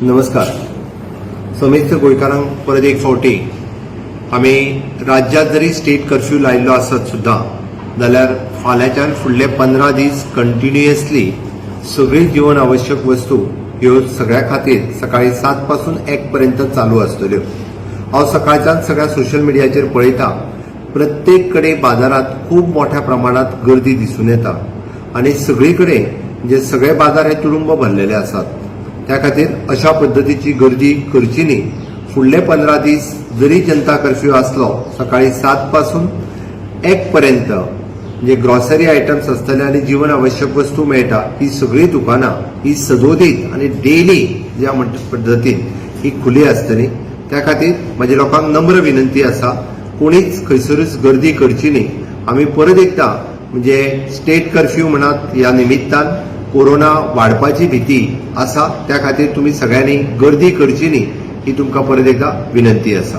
नमस्कार. समेस्त गोंयकारांक परत एक फावटी आमी राज्यात जरी स्टेट कर्फ्यू लायिल्लो आसत सुद्धा जाल्यार फाल्यांच्यान फुडले 15 दीस कंटिन्युअसली सगळी जीवन आवश्यक वस्तू ह्यो सगळ्या खातीर सकाळी 7 पासून 1 पर्यंत चालू आसतल्यो. हांव सकाळच्यान सगळ्या सोशल मिडियाचेर पळयता, प्रत्येक कडेन बाजारात खूब मोठ्या प्रमाणात गर्दी दिसून येता आनी सगळीकडे जे सगळे बाजार हे तुडुंब भरलेले आसात. त्या खातीर अशा पद्धतीची गर्दी करची न्ही. फुडले 15 दीस जरी जनता कर्फ्यू आसलो सकाळी 7 पासून 1 पर्यंत जे ग्रॉसरी आयटम्स आसतले आनी जीवन आवश्यक वस्तू मेळटा ही सगळी दुकानां ही सदोदीत आनी डेली ज्या पद्धतीन ही खुली आसतली. त्या खातीर म्हज्या लोकांक नम्र विनंती आसा, कोणीच खंयसरूच गर्दी करची न्ही. आमी परत एकदा म्हणजे स्टेट कर्फ्यू म्हणत ह्या निमित्तान कोरोना वाडपाची भीती आसा, त्या खातीर तुमी सगळ्यांनी गर्दी करची न्ही ही तुमकां परत एकदा विनंती आसा.